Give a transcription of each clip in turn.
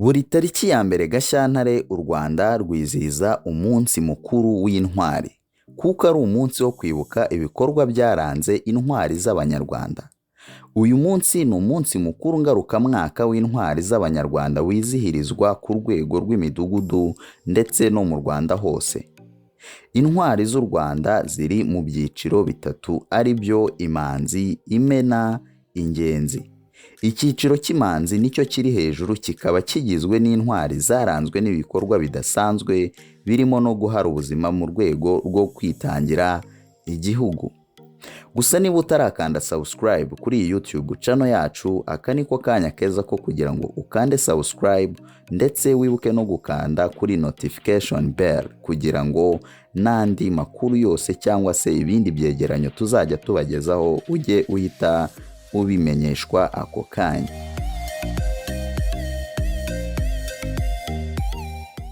Buri tariki ya mbere Gashyantare u Rwanda rwizihiza umunsi mukuru w'intwari, kuko ari umunsi wo kwibuka ibikorwa byaranze intwari z'Abanyarwanda. Uyu munsi ni umunsi mukuru ngarukamwaka w'intwari z'Abanyarwanda wizihirizwa ku rwego rw'imidugudu ndetse no mu Rwanda hose. Intwari z'u Rwanda ziri mu byiciro bitatu ari byo imanzi, imena, ingenzi. Icyiciro cy'imanzi nicyo kiri hejuru, kikaba kigizwe n'intwari zaranzwe n'ibikorwa bidasanzwe birimo no guhara ubuzima mu rwego rwo kwitangira igihugu. Gusa niba utarakanda subscribe kuri iyi YouTube channel yacu, aka niko kanya keza ko kugira ngo ukande subscribe ndetse wibuke no gukanda kuri notification bell kugira ngo n'andi makuru yose cyangwa se ibindi byegeranyo tuzajya tubagezaho ujye uhita ubimenyeshwa ako kanya.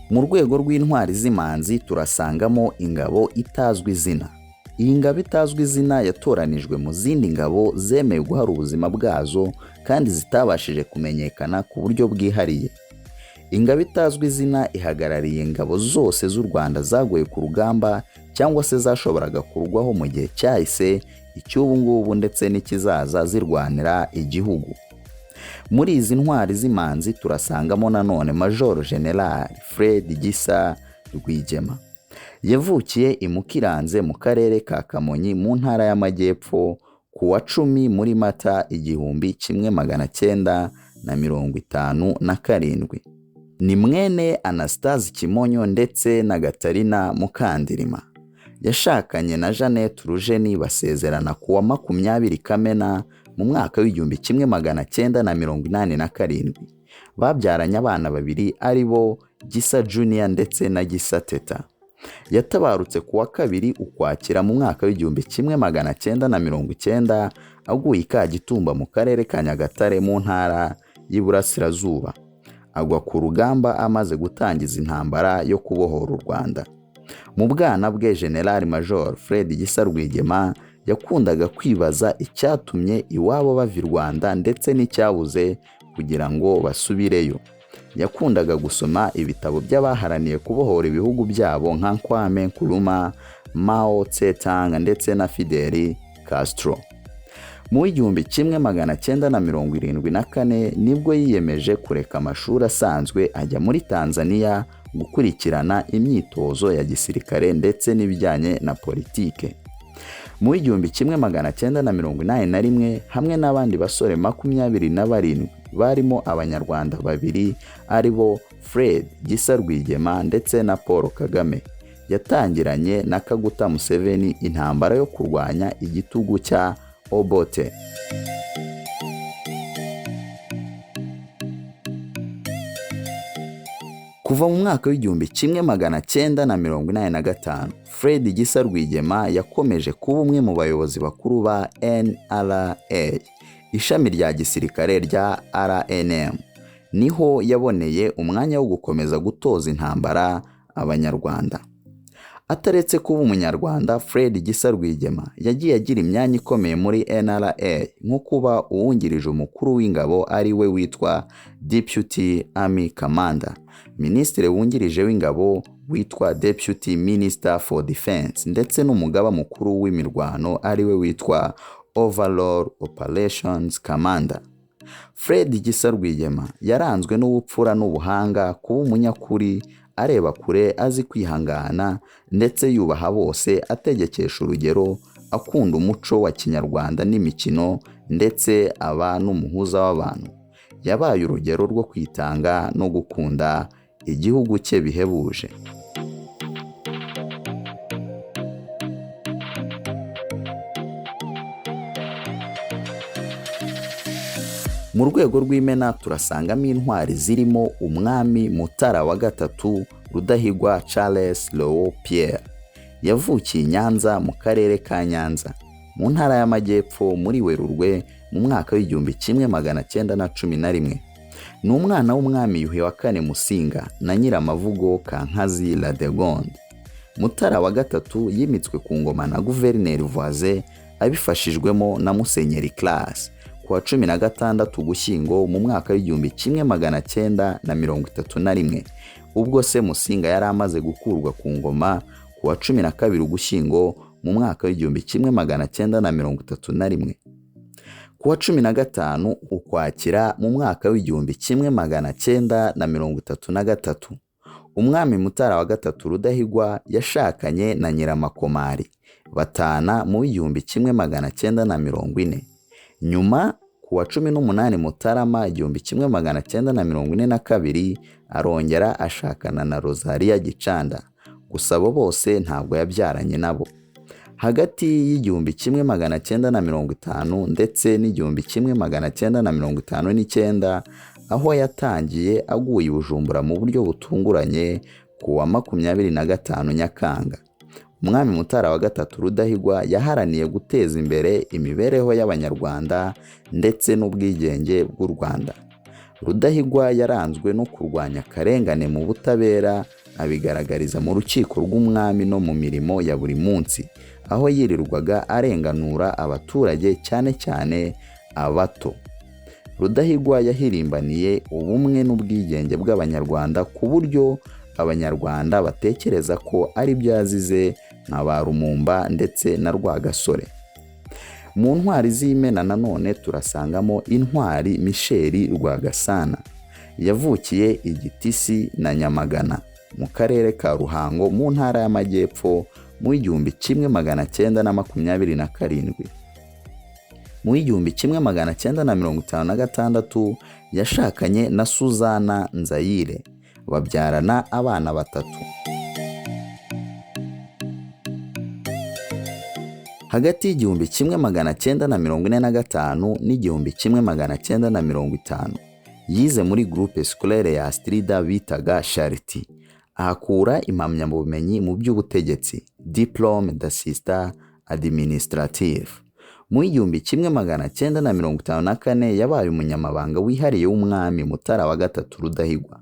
Mu rwego rw'intwari z'imanzi turasangamo ingabo itazwi izina. Iyi ngabo itazwi izina yatoranijwe mu zindi ngabo zemeye guhara ubuzima bwazo kandi zitabashije kumenyekana ku buryo bwihariye. Ingabo itazwi izina ihagarariye ingabo zose z'u Rwanda zaguye ku rugamba cyangwa se zashoboraga kurugwaho mu gihe cyahise, icy'ubu ngubu ndetse n'ikizaza zirwanira igihugu. Muri izi ntwari z'imanzi turasangamo nanone Major General Fred Gisa Rwigema. Yavukiye i Mukiranze mu karere ka Kamonyi mu ntara y'Amajyepfo ku wa 10 muri Mata 1957. Ni mwene Anastase Kimonyo ndetse na Gatarina Mukandirima. Yashakanye na Jeannette Rugeni basezerana ku wa 20 Kamena mu mwaka w'1987. Babyaranye abana babiri ari bo Gisa Junior ndetse na Gisa Teta. Yatabarutse ku wa 2 Ukwakira mu mwaka w'1990 aguye Kagitumba mu karere ka Nyagatare mu ntara y'Iburasirazuba. Agwa ku rugamba amaze gutangiza intambara yo kubohora u Rwanda. Mu bwana bwe General Major Fred Gisa Rwigema yakundaga kwibaza icyatumye iwabo bava i Rwanda ndetse n'icyabuze kugira ngo basubireyo. Yakundaga gusoma ibitabo by'abaharaniye kubohora ibihugu byabo nka Kwame Nkrumah, Mao Tse-tung ndetse na Fidel Castro. Mu 1974 nibwo yiyemeje kureka amashuri asanzwe ajya muri Tanzania gukurikirana imyitozo ya gisirikare ndetse n'ibijyanye na politike. Mu 1981 hamwe n'abandi basore 27 barimo Abanyarwanda babiri ari bo Fred Gisa Rwigema ndetse na Paul Kagame, yatangiranye na Kaguta Museveni intambara yo kurwanya igitugu cya Obote. Kuva mu mwaka w'1985 Fred Gisa Rwigema yakomeje kuba umwe mu bayobozi bakuru ba NRA, ishami rya gisirikare rya RNM. Niho yaboneye umwanya wo gukomeza gutoza intambara Abanyarwanda. Ataretse kuba umunyarwanda, Fred Gisa Rwigema yagiye agira imyanya ikomeye muri NRA nko kuba uwungirije umukuru w'ingabo ari we witwa Deputy Army Commander, Minisitiri wungirije w'ingabo witwa Deputy Minister for Defense ndetse n'umugaba mukuru w'imirwano ari we witwa Overall Operations Commander. Fred Gisa Rwigema yaranzwe n'ubupfura n'ubuhanga, kuba umunyakuri, areba kure, azi kwihangana ndetse yubaha bose, ategekesha urugero, akunda umuco wa Kinyarwanda n'imikino ndetse aba n'umuhuza w'abantu. Yabaye urugero rwo kwitanga no gukunda igihugu cye bihebuje. Mu rwego rw'imena turasangamo intwari zirimo Umwami Mutara wa gatatu, Rudahigwa Charles, Léon, Pierre. Yavukiye i Nyanza mu karere ka Nyanza mu ntara y'Amajyepfo muri Werurwe mu mwaka w'1911. Ni umwana w'Umwami Yuhi wa kane Musinga na Nyiramavugo Kankazi Ladegonde. Mutara wa gatatu yimitswe ku ngoma na Guverineri Voisin abifashijwemo na Musenyeri Classe ku wa 16 Ugushyingo mu mwaka w'1931, ubwo se Musinga yari amaze gukurwa ku ngoma ku wa 12 Ugushyingo mu mwaka w'1931. Ku wa 15 Ukwakira mu mwaka w'1933, Umwami Mutara wa gatatu Rudahigwa yashakanye na Nyiramakomari batana mu 1940. Nyuma ku wa 18 Mutarama 1942 arongera ashakana na Rosalia Gicanda, gusa abo bose ntabwo yabyaranye nabo. Hagati y'1950 ndetse n'1959, aho yatangiye aguye i Bujumbura mu buryo butunguranye ku wa 25 Nyakanga, Umwami Mutara wa gatatu Rudahigwa yaharaniye guteza imbere imibereho y'Abanyarwanda ndetse n'ubwigenge bw'u Rwanda. Rudahigwa yaranzwe no kurwanya akarengane mu butabera, abigaragariza mu rukiko rw'umwami no mu mirimo ya buri munsi, aho yirirwaga arenganura abaturage cyane cyane abato. Rudahigwa yahirimbaniye ubumwe n'ubwigenge bw'Abanyarwanda ku buryo Abanyarwanda batekereza ko ari byo yazize nka ba Rumumba ndetse na Rwagasore. Mu ntwari z'Imena nanone turasangamo intwari Michel Rwagasana, yavukiye i Gitisi na Nyamagana mu karere ka Ruhango mu ntara y'Amajyepfo mu 1927. Mu 1956 yashakanye na Suzana Nzayire, babyarana abana 3. Hagati y'1945 n'1950 yize muri groupe scolaire ya Astrida bitaga Charity, ahakura impamyabumenyi mu by'ubutegetsi, diplôme d'assistant administratif. Mu 1954 yabaye umunyamabanga wihariye w'Umwami Mutara wa gatatu Rudahigwa.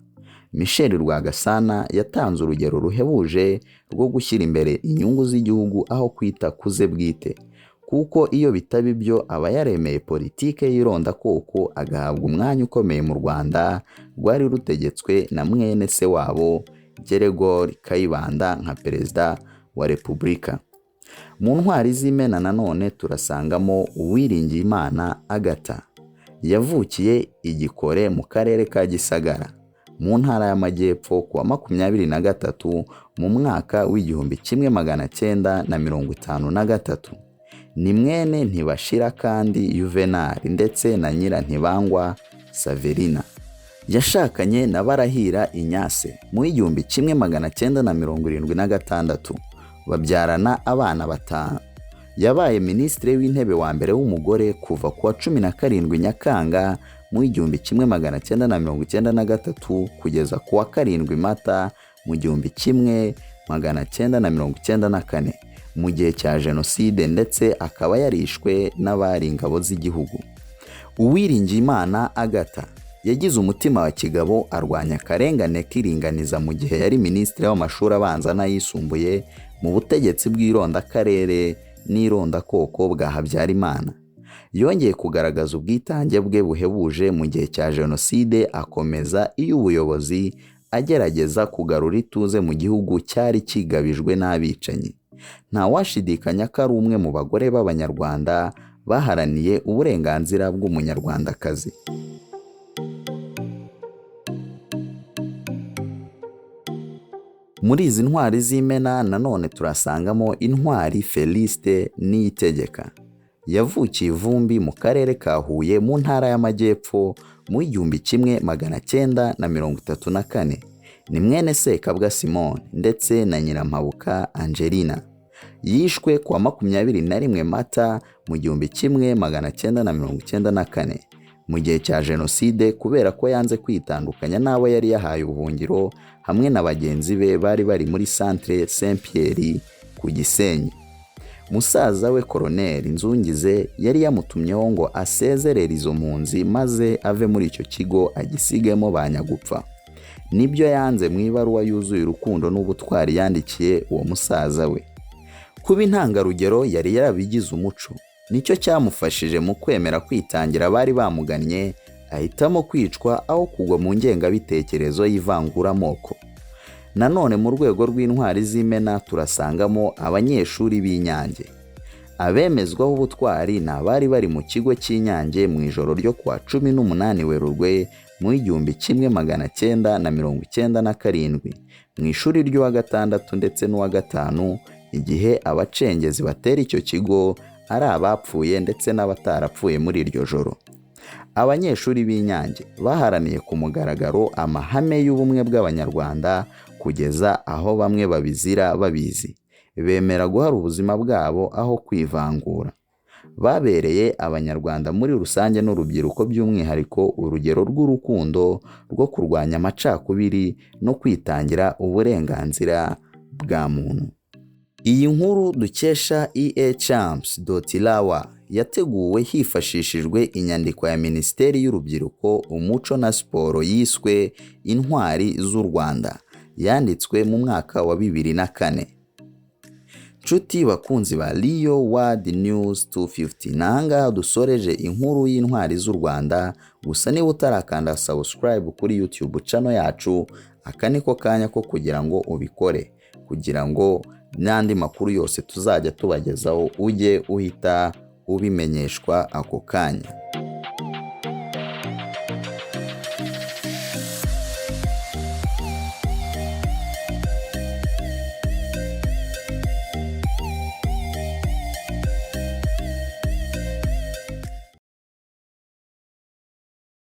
Michel Rwagasana yatanze urugero ruhebuje rwo gushyira imbere inyungu z'igihugu aho kwita kuze bwite, kuko iyo bitaba ibyo aba yaremeye politike y'irondakoko agahabwa umwanya ukomeye mu Rwanda rwari rutegetswe na mwene se wabo Geregori Kayibanda nka perezida wa Repubulika. Mu ntwari z'Imena nanone turasangamo Uwilingiyimana Agatha, yavukiye i Gikore mu karere ka Gisagara mu ntara y'Amajyepfo ku wa 23 mu mwaka w'1953. Ni mwene Ntibashira kandi Juvenal ndetse na Nyirantibangwa Saverina. Yashakanye na Barahira Inyase mu 1976, babyarana abana 5. Yabaye minisitiri w'intebe wa mbere w'umugore kuva ku wa 17 Nyakanga mu 1993 kugeza ku wa 7 Mata mu 1994 mu gihe cya Jenoside, ndetse akaba yarishwe n'abari ingabo z'igihugu. Uwilingiyimana Agatha yagize umutima wa kigabo, arwanya akarengane k'iringaniza mu gihe yari minisitiri w'amashuri abanza n'ayisumbuye mu butegetsi bw'irondakarere n'irondakoko bwa Habyarimana. Yongeye kugaragaza ubwitange bwe buhebuje mu gihe cya Jenoside, akomeza iy'ubuyobozi agerageza kugarura ituze mu gihugu cyari kigabijwe n'abicanyi. Nta washidikanya ko ari umwe mu bagore b'Abanyarwanda baharaniye uburenganzira bw'umunyarwandakazi. Muri izi ntwari z'Imena nanone turasangamo intwari Félicité Niyitegeka, yavukiye Ivumbi mu karere ka Huye mu ntara y'Amajyepfo mu 1934. Ni mwene Sekabwa Simone ndetse na Nyirampabuka Angelina. Yishwe ku wa 21 Mata mu 1994 mu gihe cya Jenoside kubera ko yanze kwitandukanya n'abo yari yahaye ubuhungiro hamwe na bagenzi be bari bari muri Centre Saint Pierre ku Gisenyi. Musaza we Colonel Nzungize yari yamutumyeho ngo asezerere izo mpunzi maze ave muri icyo kigo agisigemo banyagupfa. Nibyo yanze mu ibaruwa yuzuye urukundo n'ubutwari yandikiye uwo musaza we. Kuba intangarugero yari yarabigize umuco, nicyo cyamufashije mu kwemera kwitangira abari bamugannye, ahitamo kwicwa aho kugwa mu ngengabitekerezo y'ivanguramoko. Nanone mu rwego rw'intwari z'imena turasangamo abanyeshuri b'Inyange. Abemezwaho ubutwari ni abari bari mu kigo cy'Inyange mu ijoro ryo kuwa 18 Werurwe mu 1997 mu ishuri ry'uwa gatandatu ndetse n'uwa gatanu, igihe abacengezi batera icyo kigo ari abapfuye ndetse n'abatarapfuye muri iryo joro. Abanyeshuri b'Inyange baharaniye ku mugaragaro amahame y'ubumwe bw'Abanyarwanda kugeza aho bamwe babizira babizi, bemera guhara ubuzima bwabo aho kwivangura. Babereye Abanyarwanda muri rusange n'urubyiruko by'umwihariko urugero rw'urukundo rwo kurwanya amacakubiri no kwitangira uburenganzira bwa muntu. Iyi nkuru dukesha eachamps.rw yateguwe hifashishijwe inyandiko ya Minisiteri y'Urubyiruko, Umuco na Siporo yiswe Intwari z'u Rwanda, yanditswe mu mwaka wa 2004. Nshuti bakunzi ba Leo World News 250, nanga dusoreje inkuru y'intwari z'u Rwanda. Gusa niba utarakanda subscribe kuri YouTube channel yacu, aka niko kanya ko kugira ngo ubikore, kugira ngo n'andi makuru yose tuzajya tubagezaho ujye uhita ubimenyeshwa ako kanya.